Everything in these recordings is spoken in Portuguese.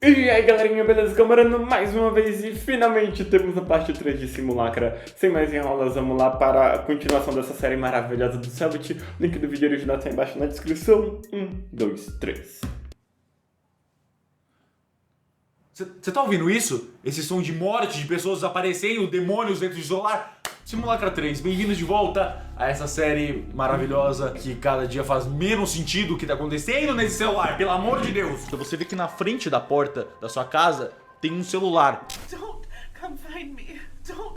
E aí galerinha, beleza? Camarando mais uma vez e finalmente temos a parte 3 de Simulacra. Sem mais enrolas, vamos lá para a continuação dessa série maravilhosa do Cellbit. O link do vídeo original está embaixo na descrição. 1, 2, 3. Você tá ouvindo isso? Esse som de morte, de pessoas desaparecendo, demônios dentro do celular? Simulacra 3, bem-vindos de volta a essa série maravilhosa que cada dia faz menos sentido o que tá acontecendo nesse celular, pelo amor de Deus! Você vê que na frente da porta da sua casa tem um celular. Don't come find me. Don't.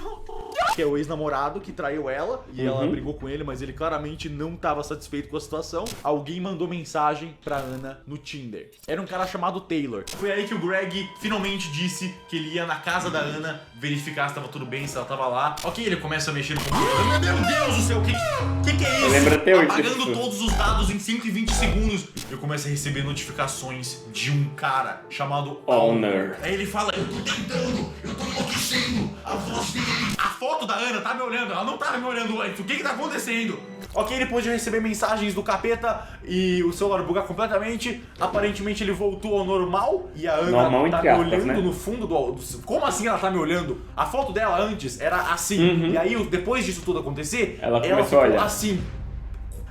Que é o ex-namorado que traiu ela e ela brigou com ele, mas ele claramente não estava satisfeito com a situação. Alguém mandou mensagem pra Ana no Tinder. Era um cara chamado Taylor. Foi aí que o Greg finalmente disse que ele ia na casa da Ana verificar se tava tudo bem, se ela tava lá. Ok, ele começa a mexer no computador. Meu Deus do céu, o que é isso? Lembra até hoje Apagando disso. todos os dados em 120 segundos. Eu começo a receber notificações de um cara chamado Honor. Aí ele fala, eu tô tentando, eu tô enlouquecendo, a voz dele. A foto da Ana tá me olhando, ela não tava me olhando antes, o que tá acontecendo? Ok, ele pôde receber mensagens do capeta e o celular bugar completamente. Aparentemente ele voltou ao normal e a Ana Normal, tá entre me aspas, olhando né? no fundo do... Como assim ela tá me olhando? A foto dela antes era assim, e aí depois disso tudo acontecer, Ela começou ficou a olhar. assim.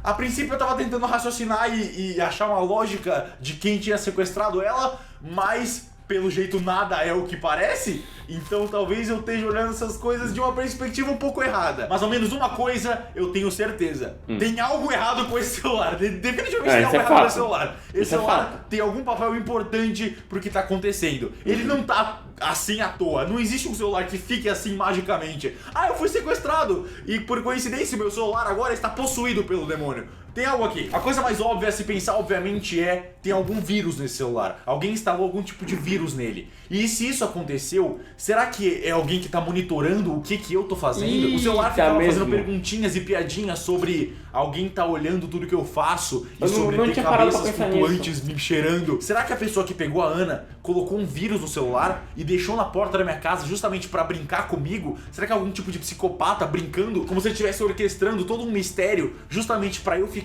A princípio eu tava tentando raciocinar e achar uma lógica de quem tinha sequestrado ela, mas pelo jeito nada é o que parece, então talvez eu esteja olhando essas coisas de uma perspectiva um pouco errada. Mas ao menos uma coisa eu tenho certeza. Tem algo errado com esse celular. Definitivamente tem isso algo é errado fato. com esse celular. Esse Isso é celular fato. tem algum papel importante pro que tá acontecendo. Ele não tá assim à toa. Não existe um celular que fique assim magicamente. Ah, eu fui sequestrado e por coincidência meu celular agora está possuído pelo demônio. Tem algo aqui. A coisa mais óbvia a se pensar, obviamente, tem algum vírus nesse celular. Alguém instalou algum tipo de vírus nele. E se isso aconteceu, será que é alguém que tá monitorando o que eu tô fazendo? O celular ficava fazendo perguntinhas e piadinhas sobre alguém tá olhando tudo que eu faço e Eu sobre não ter tinha parado pra cabeças pensar flutuantes me cheirando. Será que a pessoa que pegou a Ana colocou um vírus no celular e deixou na porta da minha casa justamente pra brincar comigo? Será que é algum tipo de psicopata brincando como se ele estivesse orquestrando todo um mistério justamente pra eu ficar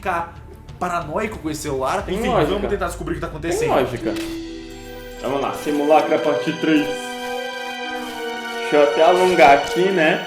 paranoico com esse celular? Tem Enfim, lógica. vamos tentar descobrir o que tá Tem acontecendo. lógica. Vamos lá, Simulacra parte 3. Deixa eu até alongar aqui, né?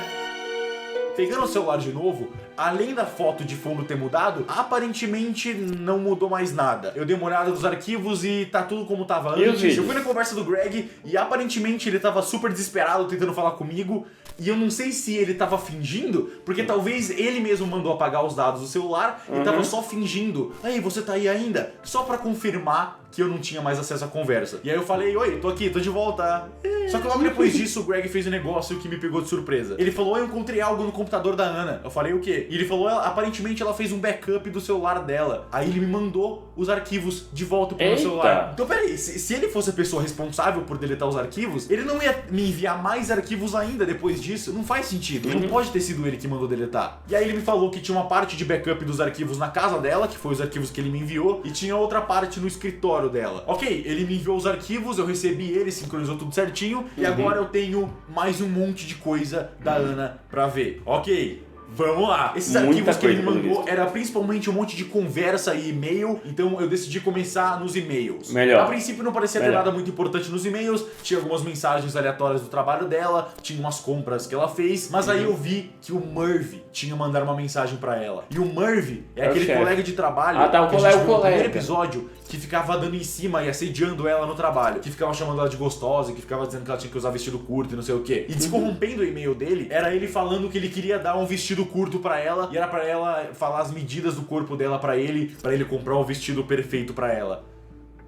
Pegando o celular de novo, além da foto de fundo ter mudado, aparentemente não mudou mais nada. Eu dei uma olhada nos arquivos e tá tudo como tava E os antes. vídeos? Eu fui na conversa do Greg e aparentemente ele tava super desesperado tentando falar comigo. E eu não sei se ele tava fingindo, porque talvez ele mesmo mandou apagar os dados do celular e tava só fingindo. Aí, você tá aí ainda? Só pra confirmar que eu não tinha mais acesso à conversa. E aí eu falei, oi, tô aqui, tô de volta. Só que logo depois disso o Greg fez um negócio que me pegou de surpresa. Ele falou, eu encontrei algo no computador da Ana. Eu falei, o quê? E ele falou, aparentemente ela fez um backup do celular dela. Aí ele me mandou os arquivos de volta pro meu Eita. celular. Então peraí, se ele fosse a pessoa responsável por deletar os arquivos, ele não ia me enviar mais arquivos ainda depois disso. Não faz sentido. Não pode ter sido ele que mandou deletar. E aí ele me falou que tinha uma parte de backup dos arquivos na casa dela, que foi os arquivos que ele me enviou, e tinha outra parte no escritório dela. Ok, ele me enviou os arquivos, eu recebi ele, sincronizou tudo certinho, e agora eu tenho mais um monte de coisa da Ana pra ver. Ok. Vamos lá! Esses Muita arquivos que ele me coisa, pelo mandou visto. era principalmente um monte de conversa e e-mail, então eu decidi começar nos e-mails. Melhor. A princípio não parecia ter Melhor. nada muito importante nos e-mails, tinha algumas mensagens aleatórias do trabalho dela, tinha umas compras que ela fez, mas aí eu vi que o Murphy tinha mandado uma mensagem pra ela. E o Murphy é É o aquele chefe. colega de trabalho Ah, tá, o que a colega, gente viu no o colega. primeiro episódio, que ficava dando em cima e assediando ela no trabalho, que ficava chamando ela de gostosa, que ficava dizendo que ela tinha que usar vestido curto e não sei o quê. E descorrompendo o e-mail dele, era ele falando que ele queria dar um vestido curto pra ela, e era pra ela falar as medidas do corpo dela pra ele comprar o vestido perfeito pra ela.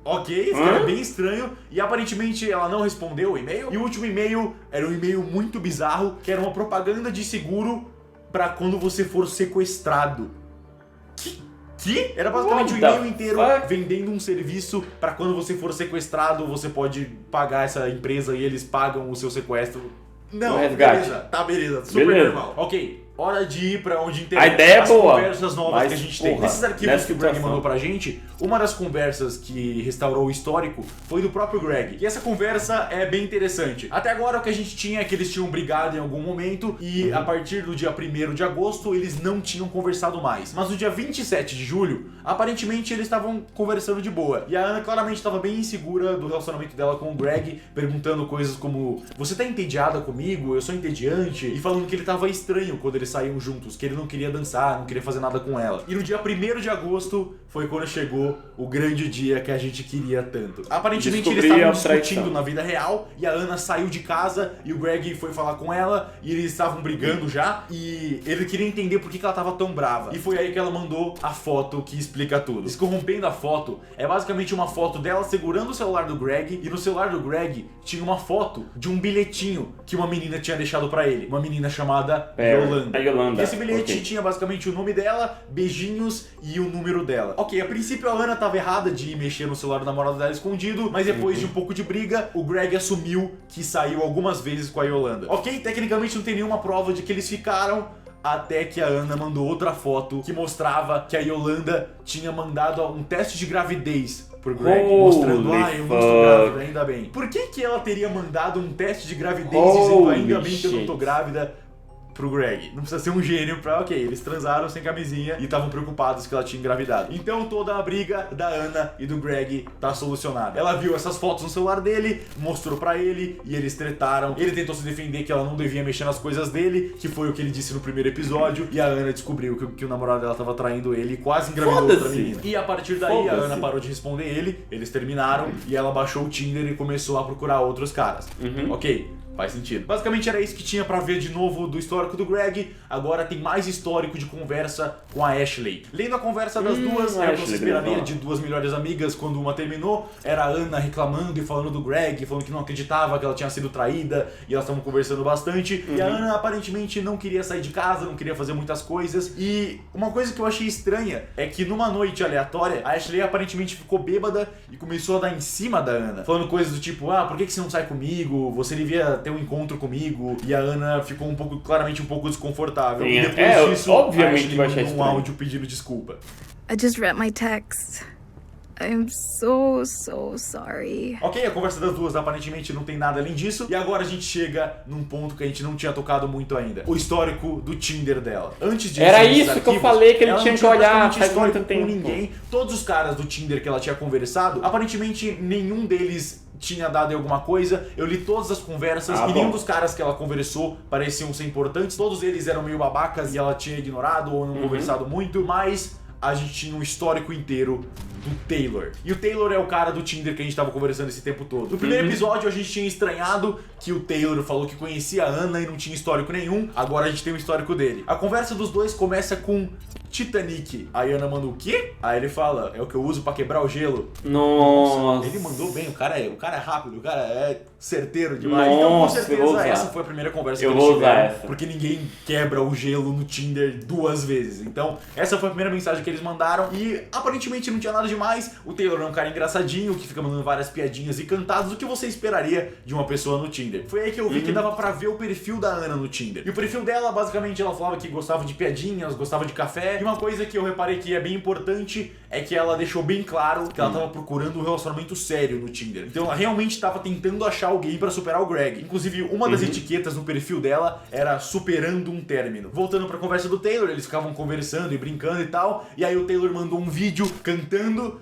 Ok, isso era bem estranho, e aparentemente ela não respondeu o e-mail. E o último e-mail era um e-mail muito bizarro, que era uma propaganda de seguro pra quando você for sequestrado. Que? Era basicamente o What the e-mail inteiro fuck? vendendo um serviço pra quando você for sequestrado, você pode pagar essa empresa e eles pagam o seu sequestro. Não, O resgate. beleza, tá beleza, super Beleza. normal. Ok, hora de ir pra onde interessa. A ideia é as boa, conversas novas mas, que a gente tem. porra, Nesses arquivos nessa que o Greg situação. mandou pra gente, uma das conversas que restaurou o histórico foi do próprio Greg. E essa conversa é bem interessante. Até agora o que a gente tinha é que eles tinham brigado em algum momento e a partir do dia 1º de agosto eles não tinham conversado mais. Mas no dia 27 de julho, aparentemente eles estavam conversando de boa. E a Ana claramente estava bem insegura do relacionamento dela com o Greg, perguntando coisas como: você tá entediada comigo? Eu sou entediante? E falando que ele tava estranho quando eles saíam juntos, que ele não queria dançar, não queria fazer nada com ela. E no dia 1º de agosto foi quando chegou o grande dia que a gente queria tanto. Aparentemente eles estavam discutindo na vida real e a Ana saiu de casa e o Greg foi falar com ela e eles estavam brigando já e ele queria entender por que ela tava tão brava. E foi aí que ela mandou a foto que explica tudo. Descorrompendo a foto, é basicamente uma foto dela segurando o celular do Greg e no celular do Greg tinha uma foto de um bilhetinho que uma menina tinha deixado pra ele. Uma menina chamada Yolanda. Yolanda. E esse bilhete tinha basicamente o nome dela, beijinhos e o número dela. Ok, a princípio a Ana tava errada de ir mexer no celular do namorado dela escondido, mas depois de um pouco de briga, o Greg assumiu que saiu algumas vezes com a Yolanda. Ok, tecnicamente não tem nenhuma prova de que eles ficaram, até que a Ana mandou outra foto que mostrava que a Yolanda tinha mandado um teste de gravidez pro Greg, mostrando, eu não estou grávida, ainda bem. Por que ela teria mandado um teste de gravidez dizendo, ainda bem que eu não tô grávida, pro Greg? Não precisa ser um gênio pra... Ok, eles transaram sem camisinha e estavam preocupados que ela tinha engravidado. Então toda a briga da Ana e do Greg tá solucionada. Ela viu essas fotos no celular dele, mostrou pra ele e eles tretaram. Ele tentou se defender que ela não devia mexer nas coisas dele, que foi o que ele disse no primeiro episódio, e a Ana descobriu que o namorado dela tava traindo ele e quase engravidou outra menina. E a partir daí a Ana parou de responder ele, eles terminaram e ela baixou o Tinder e começou a procurar outros caras. Ok, faz sentido. Basicamente era isso que tinha pra ver de novo do histórico do Greg. Agora tem mais histórico de conversa com a Ashley. Lendo a conversa das duas, era o que você esperaria de duas melhores amigas quando uma terminou. Era a Ana reclamando e falando do Greg, falando que não acreditava que ela tinha sido traída e elas estavam conversando bastante. E a Ana aparentemente não queria sair de casa, não queria fazer muitas coisas. E uma coisa que eu achei estranha é que numa noite aleatória, a Ashley aparentemente ficou bêbada e começou a dar em cima da Ana, falando coisas do tipo, por que você não sai comigo? Você devia ter um encontro comigo. E a Ana ficou claramente um pouco desconfortável. E depois disso, obviamente a Ashley mandou um áudio pedindo desculpa. I just read my text. I'm so sorry. Ok, a conversa das duas aparentemente não tem nada além disso. E agora a gente chega num ponto que a gente não tinha tocado muito ainda. O histórico do Tinder dela. Antes disso, era isso que eu falei que ele tinha que olhar faz muito tempo. Com ninguém. Todos os caras do Tinder que ela tinha conversado, aparentemente nenhum deles tinha dado em alguma coisa. Eu li todas as conversas e nenhum dos caras que ela conversou pareciam ser importantes. Todos eles eram meio babacas e ela tinha ignorado ou não conversado muito, mas a gente tinha um histórico inteiro do Taylor. E o Taylor é o cara do Tinder que a gente tava conversando esse tempo todo. No primeiro episódio a gente tinha estranhado que o Taylor falou que conhecia a Ana e não tinha histórico nenhum. Agora a gente tem o histórico dele. A conversa dos dois começa com Titanic. Aí a Ana manda o quê? Aí ele fala, é o que eu uso pra quebrar o gelo. Nossa. Ele mandou bem, o cara é rápido, o cara é certeiro demais. Então com certeza essa foi a primeira conversa que eles tiveram. Porque ninguém quebra o gelo no Tinder 2 vezes. Então essa foi a primeira mensagem que eles mandaram e aparentemente não tinha nada demais. O Taylor é um cara engraçadinho que fica mandando várias piadinhas e cantadas, o que você esperaria de uma pessoa no Tinder. Foi aí que eu vi que dava pra ver o perfil da Ana no Tinder. E o perfil dela, basicamente, ela falava que gostava de piadinhas, gostava de café. E uma coisa que eu reparei que é bem importante é que ela deixou bem claro que ela tava procurando um relacionamento sério no Tinder. Então ela realmente tava tentando achar alguém pra superar o Greg. Inclusive, uma das etiquetas no perfil dela era superando um término. Voltando pra conversa do Taylor, eles ficavam conversando e brincando e tal. E aí o Taylor mandou um vídeo cantando.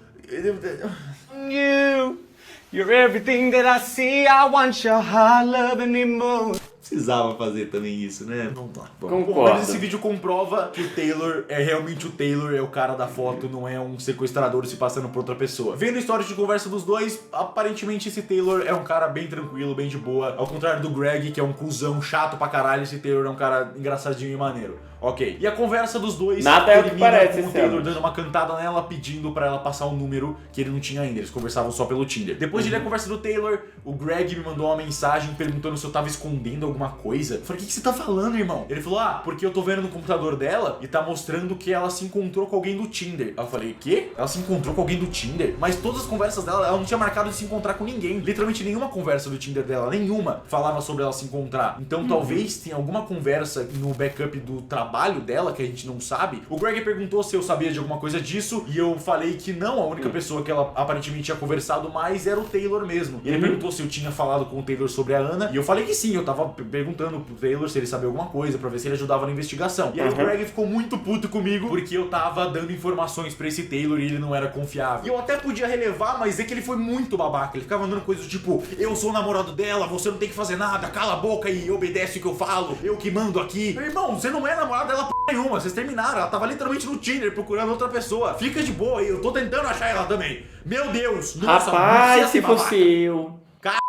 You're everything that I see. I want your heart, love and emotion. Precisava fazer também isso, né? Não dá. Concordo. Bom, mas esse vídeo comprova que o Taylor é realmente o Taylor, é o cara da foto, não é um sequestrador se passando por outra pessoa. Vendo a história de conversa dos dois, aparentemente esse Taylor é um cara bem tranquilo, bem de boa. Ao contrário do Greg, que é um cuzão chato pra caralho, esse Taylor é um cara engraçadinho e maneiro. Ok. E a conversa dos dois termina com o Taylor dando uma cantada nela, pedindo pra ela passar um número que ele não tinha ainda. Eles conversavam só pelo Tinder. Depois de ler a conversa do Taylor, o Greg me mandou uma mensagem perguntando se eu tava escondendo alguma coisa? Eu falei, o que você tá falando, irmão? Ele falou, porque eu tô vendo no computador dela e tá mostrando que ela se encontrou com alguém do Tinder. Aí eu falei, quê? Ela se encontrou com alguém do Tinder? Mas todas as conversas dela, ela não tinha marcado de se encontrar com ninguém. Literalmente nenhuma conversa do Tinder dela, nenhuma, falava sobre ela se encontrar. Então talvez tenha alguma conversa no backup do trabalho dela que a gente não sabe. O Greg perguntou se eu sabia de alguma coisa disso e eu falei que não, a única pessoa que ela aparentemente tinha conversado mais era o Taylor mesmo. E ele perguntou se eu tinha falado com o Taylor sobre a Ana e eu falei que sim, eu tava perguntando pro Taylor se ele sabia alguma coisa pra ver se ele ajudava na investigação. E aí o Greg ficou muito puto comigo porque eu tava dando informações pra esse Taylor e ele não era confiável. E eu até podia relevar, mas é que ele foi muito babaca. Ele ficava mandando coisas tipo, eu sou o namorado dela, você não tem que fazer nada, cala a boca e obedece o que eu falo, eu que mando aqui. Meu irmão, você não é namorado dela nenhuma, vocês terminaram, ela tava literalmente no Tinder procurando outra pessoa. Fica de boa aí, eu tô tentando achar ela também. Meu Deus, nossa, Rapaz, se fosse eu.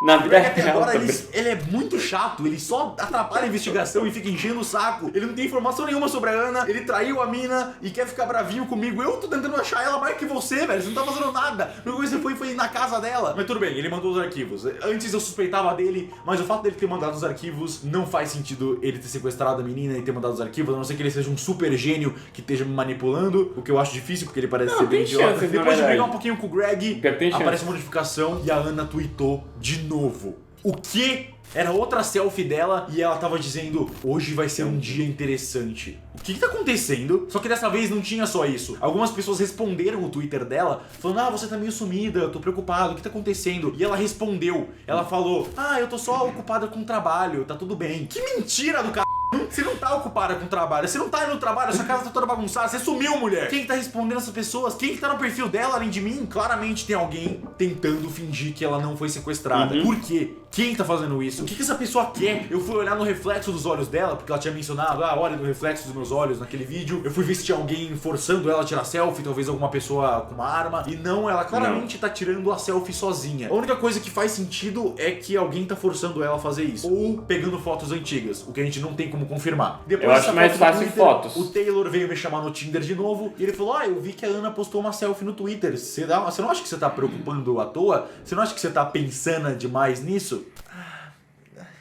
Na vida real agora também. ele é muito chato, ele só atrapalha a investigação e fica enchendo o saco. Ele não tem informação nenhuma sobre a Ana, ele traiu a mina e quer ficar bravinho comigo. Eu tô tentando achar ela mais que você, velho, você não tá fazendo nada. A única coisa que você foi na casa dela. Mas tudo bem, ele mandou os arquivos. Antes eu suspeitava dele, mas o fato dele ter mandado os arquivos não faz sentido ele ter sequestrado a menina e ter mandado os arquivos, a não ser que ele seja um super gênio que esteja me manipulando, o que eu acho difícil porque ele parece ser bem idiota. chances, Depois de brigar um pouquinho com o Greg, tem aparece uma notificação e a Ana tweetou de novo. O que? Era outra selfie dela e ela tava dizendo, hoje vai ser um dia interessante. O que tá acontecendo? Só que dessa vez não tinha só isso. Algumas pessoas responderam o Twitter dela, falando, você tá meio sumida, eu tô preocupado, o que tá acontecendo? E ela respondeu, ela falou, eu tô só ocupada com o trabalho, tá tudo bem. Que mentira do c***! Você não tá ocupada com o trabalho, você não tá indo no trabalho, sua casa tá toda bagunçada, você sumiu, mulher! Quem que tá respondendo essas pessoas? Quem que tá no perfil dela, além de mim? Claramente tem alguém tentando fingir que ela não foi sequestrada. Por quê? Quem tá fazendo isso? O que essa pessoa quer? Eu fui olhar no reflexo dos olhos dela, porque ela tinha mencionado, olha no reflexo dos meus olhos naquele vídeo. Eu fui ver se tinha alguém forçando ela a tirar selfie, talvez alguma pessoa com uma arma. E não, ela claramente tá tirando a selfie sozinha. A única coisa que faz sentido é que alguém tá forçando ela a fazer isso. Ou pegando fotos antigas, o que a gente não tem como confirmar. Depois Eu acho mais fácil fotos. O Taylor veio me chamar no Tinder de novo e ele falou, eu vi que a Ana postou uma selfie no Twitter. Você não acha que você tá preocupando à toa? Você não acha que você tá pensando demais nisso?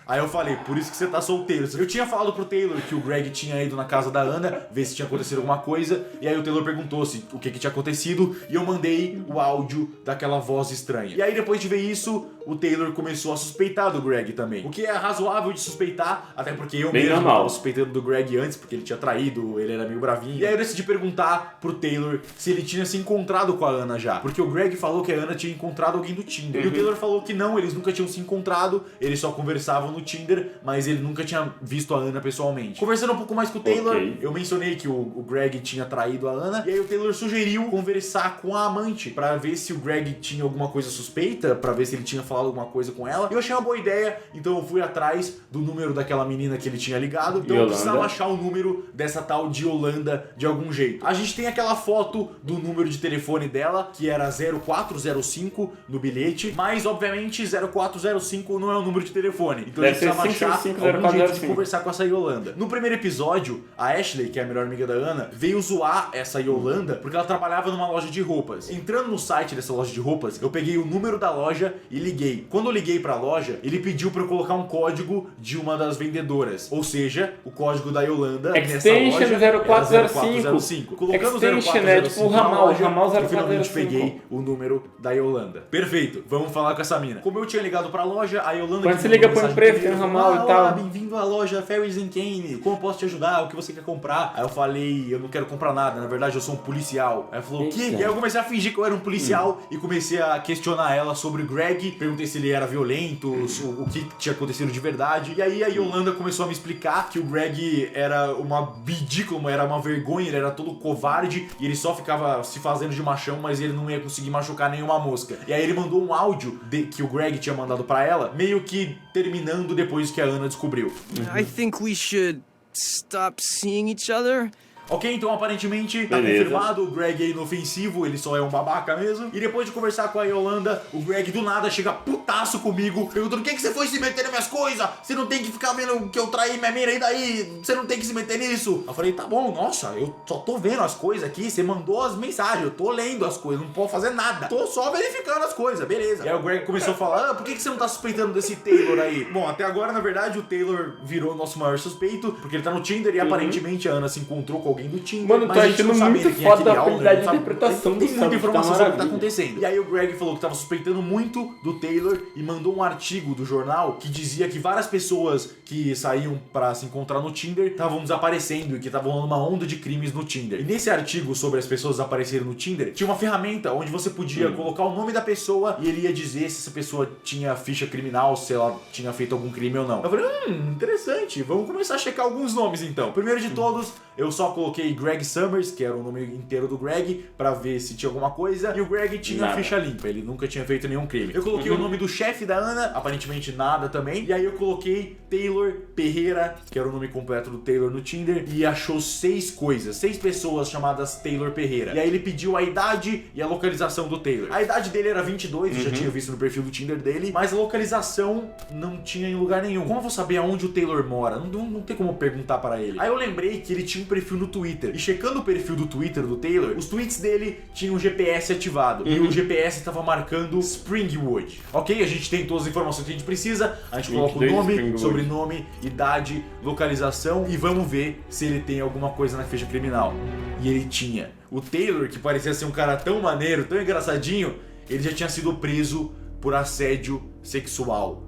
Aí eu falei, por isso que você tá solteiro. Eu tinha falado pro Taylor que o Greg tinha ido na casa da Ana, ver se tinha acontecido alguma coisa, e aí o Taylor perguntou se o que tinha acontecido, e eu mandei o áudio daquela voz estranha. E aí depois de ver isso, o Taylor começou a suspeitar do Greg também. O que é razoável de suspeitar, até porque eu Bem mesmo normal. tava suspeitando do Greg antes, porque ele tinha traído, ele era meio bravinho. E aí eu decidi perguntar pro Taylor se ele tinha se encontrado com a Ana já. Porque o Greg falou que a Ana tinha encontrado alguém do Tinder. E o Taylor falou que não, eles nunca tinham se encontrado, eles só conversavam no Tinder, mas ele nunca tinha visto a Ana pessoalmente. Conversando um pouco mais com o Taylor, eu mencionei que o Greg tinha traído a Ana, e aí o Taylor sugeriu conversar com a amante, pra ver se o Greg tinha alguma coisa suspeita, pra ver se ele tinha falado alguma coisa com ela. Eu achei uma boa ideia, então eu fui atrás do número daquela menina que ele tinha ligado, então eu precisava achar o número dessa tal de Yolanda de algum jeito. A gente tem aquela foto do número de telefone dela, que era 0405 no bilhete, mas obviamente 0405 não é o número de telefone, então a gente precisava achar algum jeito de conversar com essa Yolanda. No primeiro episódio, a Ashley, que é a melhor amiga da Ana, veio zoar essa Yolanda porque ela trabalhava numa loja de roupas. Entrando no site dessa loja de roupas, eu peguei o número da loja e liguei. Quando eu liguei pra loja, ele pediu pra eu colocar um código de uma das vendedoras, ou seja, o código da Yolanda Extension nessa loja 0405. Colocando Extension 0405 é tipo o na ramal, loja, ramal eu finalmente 0405. peguei o número da Yolanda. Perfeito, vamos falar com essa mina. Como eu tinha ligado pra loja, a Yolanda... Quando você liga pra empresa, tem um ramal e tal. Bem-vindo à loja Ferris & Kane, como eu posso te ajudar? O que você quer comprar? Aí eu falei, eu não quero comprar nada, na verdade eu sou um policial. Aí ela falou, o quê? E aí eu comecei a fingir que eu era um policial e comecei a questionar ela sobre o Greg, perguntei se ele era violento, o que tinha acontecido de verdade. E aí a Yolanda começou a me explicar que o Greg era uma ridícula, era uma vergonha, ele era todo covarde e ele só ficava se fazendo de machão, mas ele não ia conseguir machucar nenhuma mosca. E aí ele mandou um áudio que o Greg tinha mandado pra ela, meio que terminando depois que a Ana descobriu. I think we should stop seeing each other. Ok, então aparentemente tá Beleza. confirmado, o Greg é inofensivo, ele só é um babaca mesmo. E depois de conversar com a Yolanda, o Greg do nada chega putaço comigo, perguntando: o que você foi se meter nas minhas coisas? Você não tem que ficar vendo que eu traí minha mina, e daí? Você não tem que se meter nisso. Eu falei: tá bom, nossa, eu só tô vendo as coisas aqui, você mandou as mensagens, eu tô lendo as coisas, não posso fazer nada. Tô só verificando as coisas, beleza. E aí o Greg começou a falar: por que você não tá suspeitando desse Taylor aí? Bom, até agora, na verdade, o Taylor virou nosso maior suspeito, porque ele tá no Tinder e aparentemente a Ana se encontrou com alguém do Tinder. Mano, tô mas a gente achando não sabe muito ainda quem é foda aquele a Alder, habilidade não sabe- de interpretação tem do muita Sam, informação tá sobre o que tá maravilha. acontecendo. E aí o Greg falou que tava suspeitando muito do Taylor e mandou um artigo do jornal que dizia que várias pessoas que saíam pra se encontrar no Tinder estavam desaparecendo e que estavam rolando uma onda de crimes no Tinder. E nesse artigo sobre as pessoas desaparecerem no Tinder, tinha uma ferramenta onde você podia colocar o nome da pessoa e ele ia dizer se essa pessoa tinha ficha criminal, se ela tinha feito algum crime ou não. Eu falei: interessante, vamos começar a checar alguns nomes então. Primeiro de todos, eu só coloquei Greg Summers, que era o nome inteiro do Greg, pra ver se tinha alguma coisa, e o Greg tinha Nada. ficha limpa, ele nunca tinha feito nenhum crime. Eu coloquei o nome do chefe da Ana, aparentemente nada também, e aí eu coloquei Taylor Pereira, que era o nome completo do Taylor no Tinder, e achou 6 coisas, 6 pessoas chamadas Taylor Pereira. E aí ele pediu a idade e a localização do Taylor. A idade dele era 22, eu já tinha visto no perfil do Tinder dele, mas a localização não tinha em lugar nenhum. Como eu vou saber aonde o Taylor mora? Não tem como perguntar para ele. Aí eu lembrei que ele tinha um perfil no Twitter, e checando o perfil do Twitter do Taylor, os tweets dele tinham o GPS ativado, e o GPS estava marcando Springwood. Ok, a gente tem todas as informações que a gente precisa, a gente coloca o 22 nome, Springwood. sobrenome, idade, localização, e vamos ver se ele tem alguma coisa na ficha criminal. E ele tinha. O Taylor, que parecia ser um cara tão maneiro, tão engraçadinho, ele já tinha sido preso por assédio sexual.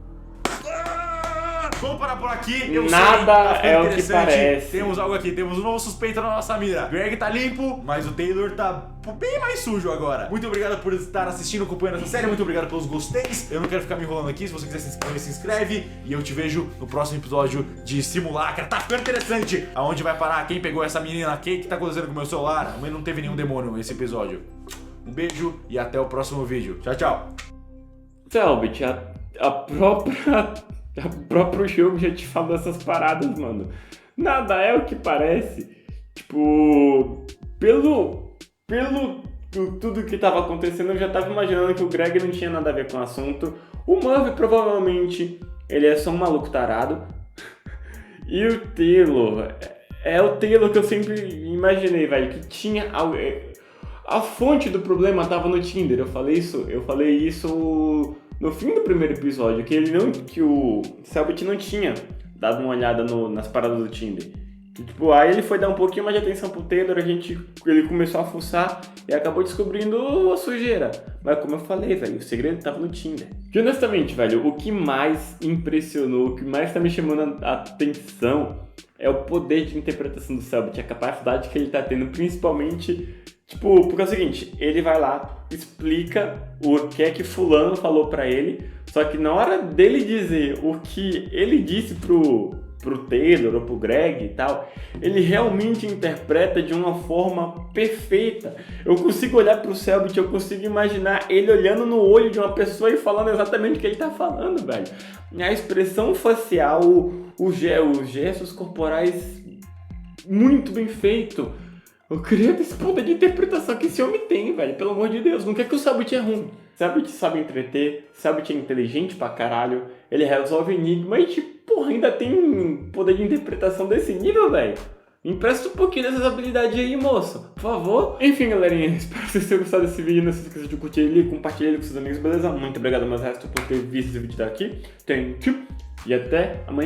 Vamos parar por aqui. Eu Nada sei, tá ficando é o que interessante. parece. Temos algo aqui, temos um novo suspeito na nossa mira. Greg tá limpo, mas o Taylor tá bem mais sujo agora. Muito obrigado por estar assistindo, acompanhando essa série. Muito obrigado pelos gosteis. Eu não quero ficar me enrolando aqui. Se você quiser se inscreve. E eu te vejo no próximo episódio de Simulacra. Tá ficando interessante. Aonde vai parar? Quem pegou essa menina? O que tá acontecendo com o meu celular? Mas não teve nenhum demônio nesse episódio. Um beijo e até o próximo vídeo. Tchau, tchau. Selbit, o próprio jogo já te falou essas paradas, mano. Nada é o que parece. Tipo, pelo tudo que tava acontecendo, eu já tava imaginando que o Greg não tinha nada a ver com o assunto. O Murphy provavelmente ele é só um maluco tarado. E o Taylor é o Taylor que eu sempre imaginei, velho, que tinha a fonte do problema tava no Tinder. Eu falei isso no fim do primeiro episódio, que o Selbit não tinha dado uma olhada nas paradas do Tinder. E, tipo, aí ele foi dar um pouquinho mais de atenção pro Taylor, ele começou a fuçar e acabou descobrindo a sujeira. Mas como eu falei, velho, o segredo tava no Tinder. E honestamente, velho, o que mais impressionou, o que mais tá me chamando a atenção é o poder de interpretação do Selbit, a capacidade que ele tá tendo, principalmente... Tipo, porque é o seguinte, ele vai lá, explica o que é que fulano falou pra ele, só que na hora dele dizer o que ele disse pro Taylor ou pro Greg e tal, ele realmente interpreta de uma forma perfeita. Eu consigo olhar pro Selbit, eu consigo imaginar ele olhando no olho de uma pessoa e falando exatamente o que ele tá falando, velho. A expressão facial, os gestos corporais, muito bem feito. Eu queria esse poder de interpretação que esse homem tem, velho. Pelo amor de Deus. Não quer que o Selbit é ruim. Selbit sabe entreter. Selbit é inteligente pra caralho. Ele resolve enigma e, porra, ainda tem poder de interpretação desse nível, velho. Empresta um pouquinho dessas habilidades aí, moço. Por favor. Enfim, galerinha. Espero que vocês tenham gostado desse vídeo. Não se esqueça de curtir ele, compartilhar ele com seus amigos, beleza? Muito obrigado, meus restos, por ter visto esse vídeo daqui. Thank you. E até amanhã.